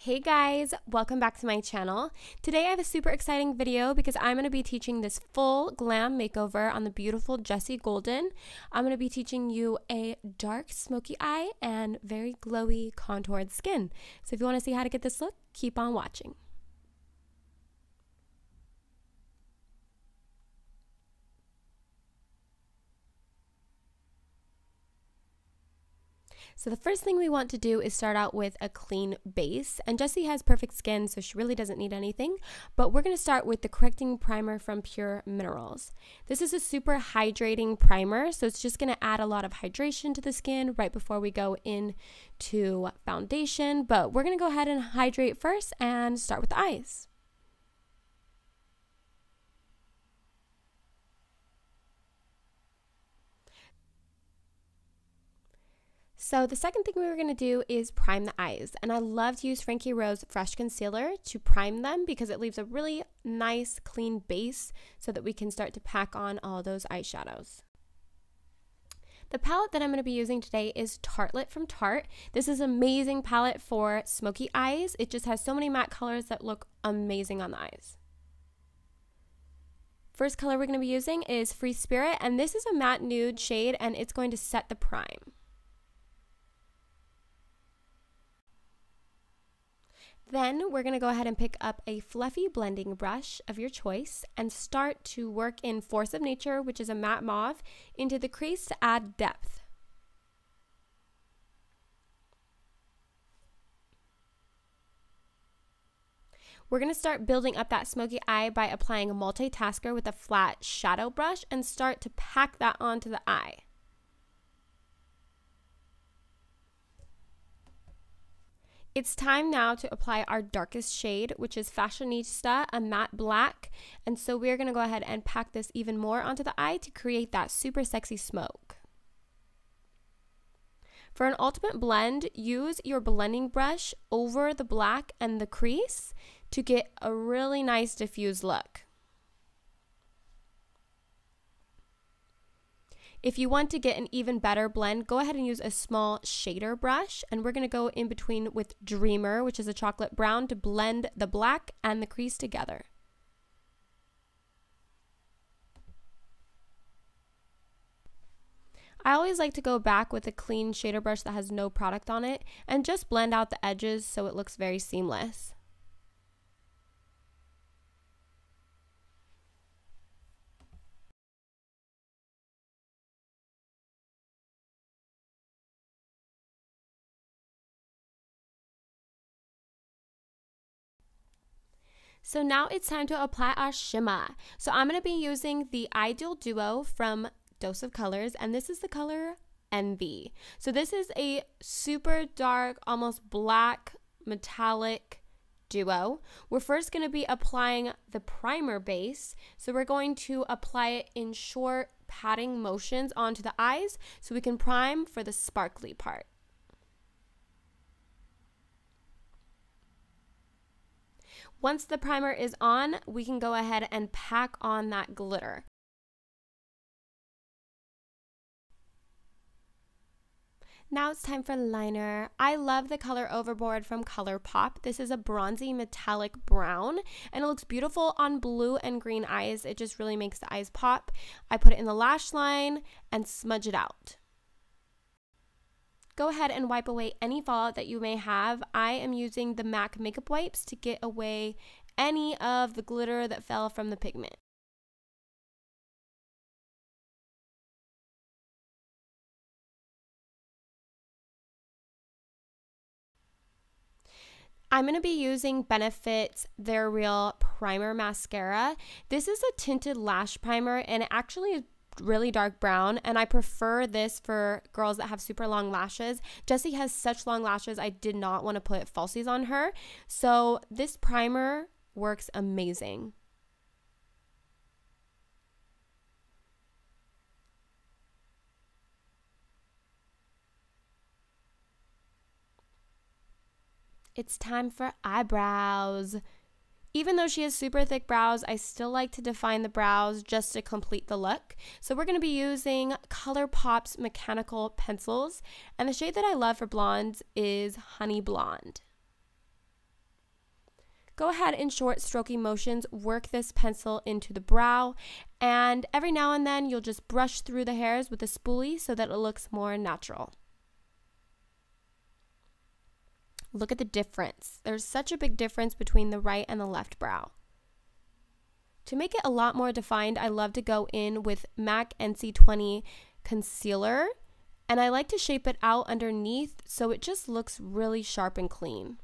Hey guys, welcome back to my channel. Today I have a super exciting video because I'm going to be teaching this full glam makeover on the beautiful Jessie Golden. I'm going to be teaching you a dark smoky eye and very glowy contoured skin. So if you want to see how to get this look, keep on watching. So the first thing we want to do is start out with a clean base, and Jessie has perfect skin, so she really doesn't need anything, but we're going to start with the correcting primer from Pure Minerals. This is a super hydrating primer, so it's just going to add a lot of hydration to the skin right before we go into foundation, but we're going to go ahead and hydrate first and start with the eyes. So the second thing we were going to do is prime the eyes, and I love to use Frankie Rose Fresh Concealer to prime them because it leaves a really nice clean base so that we can start to pack on all those eyeshadows. The palette that I'm going to be using today is Tartelette from Tarte. This is an amazing palette for smoky eyes. It just has so many matte colors that look amazing on the eyes. First color we're going to be using is Free Spirit, and this is a matte nude shade, and it's going to set the prime. Then we're going to go ahead and pick up a fluffy blending brush of your choice and start to work in Force of Nature, which is a matte mauve, into the crease to add depth. We're going to start building up that smoky eye by applying a Multitasker with a flat shadow brush and start to pack that onto the eye. It's time now to apply our darkest shade, which is Fashionista, a matte black, and so we're going to go ahead and pack this even more onto the eye to create that super sexy smoke. For an ultimate blend, use your blending brush over the black and the crease to get a really nice diffused look. If you want to get an even better blend, go ahead and use a small shader brush, and we're going to go in between with Dreamer, which is a chocolate brown, to blend the black and the crease together. I always like to go back with a clean shader brush that has no product on it and just blend out the edges so it looks very seamless. So now it's time to apply our shimmer. So I'm going to be using the Ideal Duo from Dose of Colors, and this is the color Envy. So this is a super dark, almost black, metallic duo. We're first going to be applying the primer base. So we're going to apply it in short patting motions onto the eyes so we can prime for the sparkly part. Once the primer is on, we can go ahead and pack on that glitter. Now it's time for liner. I love the color Overboard from Colourpop. This is a bronzy metallic brown, and it looks beautiful on blue and green eyes. It just really makes the eyes pop. I put it in the lash line and smudge it out. Go ahead and wipe away any fallout that you may have. I am using the MAC makeup wipes to get away any of the glitter that fell from the pigment. I'm going to be using Benefit's They're Real Primer Mascara. This is a tinted lash primer, and it actually is really dark brown, and I prefer this for girls that have super long lashes. Jessie has such long lashes, I did not want to put falsies on her, so this primer works amazing. It's time for eyebrows. Even though she has super thick brows, I still like to define the brows just to complete the look. So we're going to be using Colourpop's Mechanical Pencils, and the shade that I love for blondes is Honey Blonde. go ahead in short strokey motions, work this pencil into the brow, and every now and then you'll just brush through the hairs with a spoolie so that it looks more natural. Look at the difference. There's such a big difference between the right and the left brow. To make it a lot more defined, I love to go in with MAC NC20 concealer, and I like to shape it out underneath so it just looks really sharp and clean.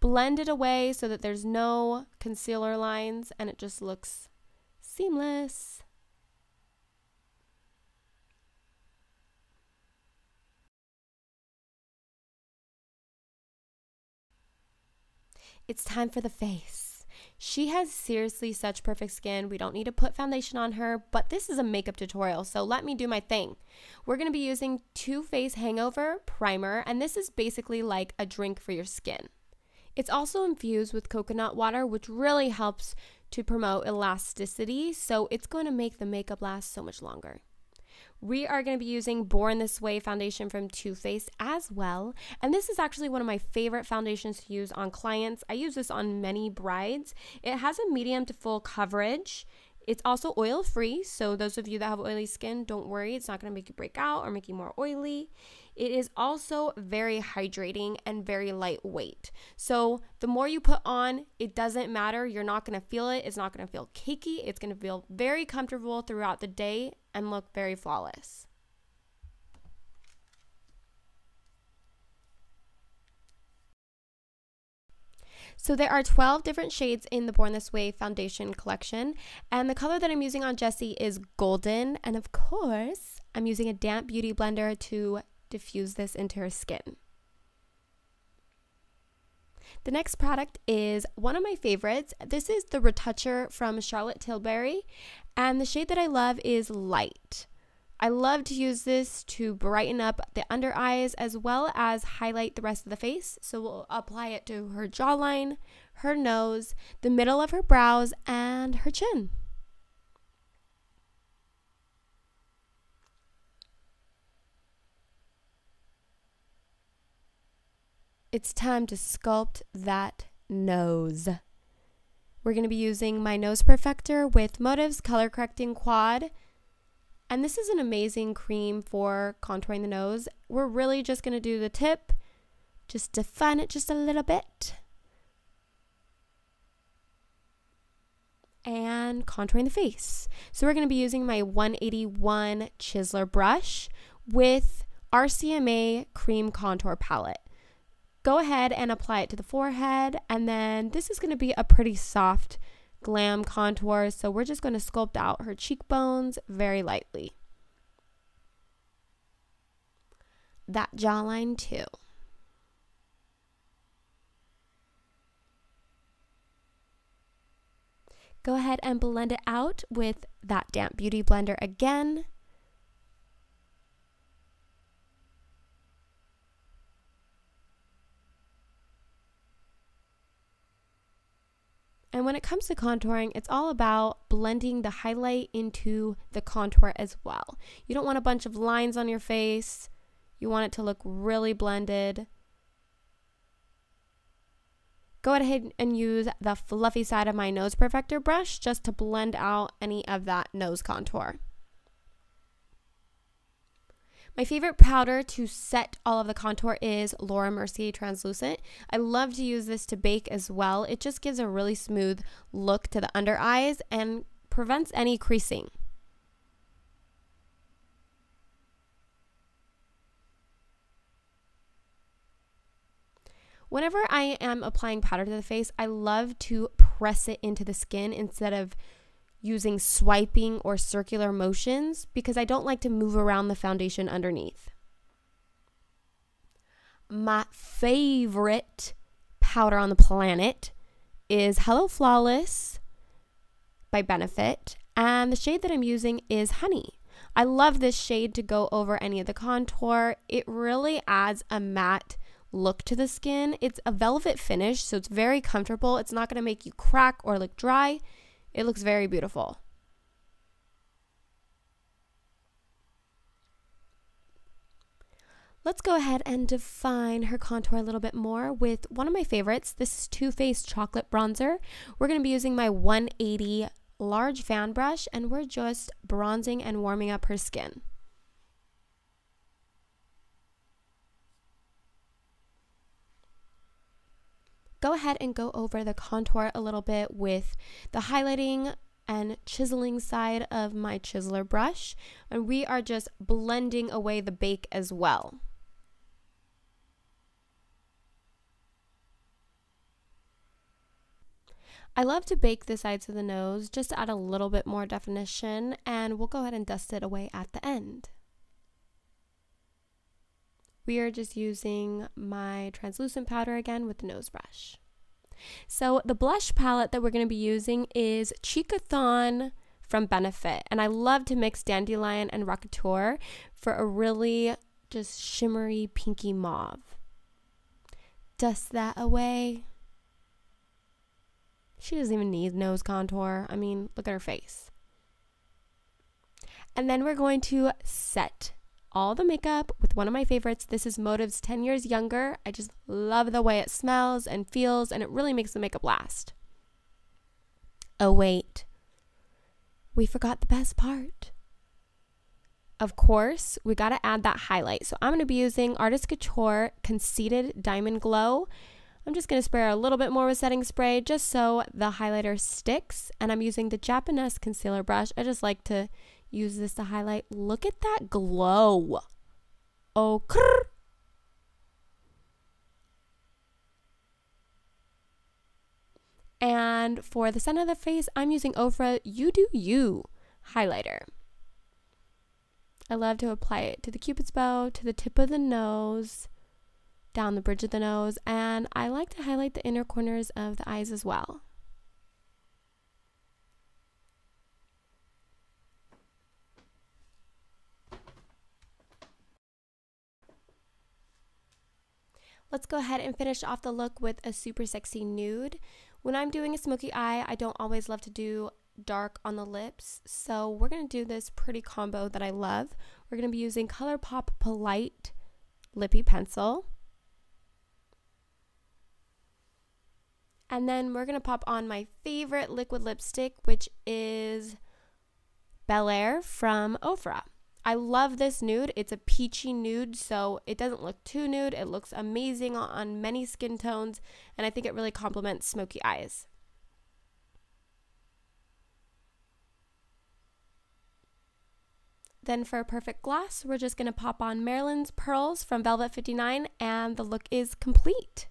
Blend it away so that there's no concealer lines and it just looks seamless. It's time for the face. She has seriously such perfect skin. We don't need to put foundation on her, but this is a makeup tutorial, so let me do my thing. We're going to be using Faced Hangover primer, and this is basically like a drink for your skin. It's also infused with coconut water, which really helps to promote elasticity, so it's going to make the makeup last so much longer. We are going to be using Born This Way foundation from Too Faced as well. And this is actually one of my favorite foundations to use on clients. I use this on many brides. It has a medium to full coverage. It's also oil free, so those of you that have oily skin, don't worry. It's not going to make you break out or make you more oily. It is also very hydrating and very lightweight. So the more you put on, it doesn't matter. You're not going to feel it. It's not going to feel cakey. It's going to feel very comfortable throughout the day and look very flawless. So there are 12 different shades in the Born This Way foundation collection, and the color that I'm using on Jessie is golden, and of course I'm using a damp beauty blender to diffuse this into her skin. The next product is one of my favorites. This is the Retoucher from Charlotte Tilbury, and the shade that I love is Light. I love to use this to brighten up the under eyes as well as highlight the rest of the face. So we'll apply it to her jawline, her nose, the middle of her brows, and her chin. It's time to sculpt that nose. We're going to be using my Nose Perfector with Motive's Color Correcting Quad. And this is an amazing cream for contouring the nose. We're really just going to do the tip, just define it just a little bit. And contouring the face. So we're going to be using my 181 Chiseler brush with RCMA Cream Contour Palette. Go ahead and apply it to the forehead, and then this is going to be a pretty soft Glam contour, so we're just going to sculpt out her cheekbones very lightly. That jawline too. Go ahead and blend it out with that damp beauty blender again. And when it comes to contouring, it's all about blending the highlight into the contour as well. You don't want a bunch of lines on your face. You want it to look really blended. Go ahead and use the fluffy side of my Nose Perfector brush just to blend out any of that nose contour. My favorite powder to set all of the contour is Laura Mercier Translucent. I love to use this to bake as well. It just gives a really smooth look to the under eyes and prevents any creasing. Whenever I am applying powder to the face, I love to press it into the skin instead of using swiping or circular motions because I don't like to move around the foundation underneath. My favorite powder on the planet is Hello Flawless by Benefit, and the shade that I'm using is Honey. I love this shade to go over any of the contour. It really adds a matte look to the skin. It's a velvet finish, so it's very comfortable. It's not going to make you crack or look dry. It looks very beautiful. Let's go ahead and define her contour a little bit more with one of my favorites. This is Too Faced Chocolate Bronzer. We're going to be using my 180 large fan brush, and we're just bronzing and warming up her skin. Go ahead and go over the contour a little bit with the highlighting and chiseling side of my chiseler brush, and we are just blending away the bake as well. I love to bake the sides of the nose just to add a little bit more definition, and we'll go ahead and dust it away at the end. We are just using my translucent powder again with the nose brush. So the blush palette that we're going to be using is Cheekathon from Benefit, and I love to mix Dandelion and Retoucher for a really just shimmery pinky mauve. Dust that away. She doesn't even need nose contour. I mean, look at her face. And then we're going to set all the makeup with one of my favorites. This is Motive's 10 Years Younger. I just love the way it smells and feels, and it really makes the makeup last. Oh wait, we forgot the best part. Of course, we gotta add that highlight. So I'm gonna be using Artist Couture Conceited Diamond Glow. I'm just going to spray a little bit more with setting spray just so the highlighter sticks, and I'm using the Japonesque concealer brush. I just like to use this to highlight. Look at that glow. Oh, krr. And for the center of the face, I'm using Ofra You Do You highlighter. I love to apply it to the Cupid's bow, to the tip of the nose, down the bridge of the nose, and I like to highlight the inner corners of the eyes as well. Let's go ahead and finish off the look with a super sexy nude. When I'm doing a smoky eye, I don't always love to do dark on the lips, so we're going to do this pretty combo that I love. We're going to be using Colourpop Polite Lippy Pencil. And then we're going to pop on my favorite liquid lipstick, which is Bel Air from Ofra. I love this nude. It's a peachy nude, so it doesn't look too nude. It looks amazing on many skin tones, and I think it really complements smoky eyes. Then for a perfect gloss, we're just going to pop on Marilyns Pearls from Velvet 59, and the look is complete.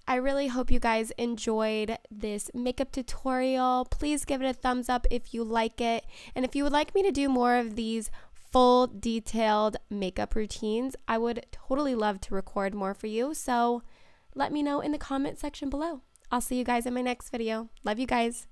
I really hope you guys enjoyed this makeup tutorial. Please give it a thumbs up if you like it. And if you would like me to do more of these full detailed makeup routines, I would totally love to record more for you. So let me know in the comment section below. I'll see you guys in my next video. Love you guys.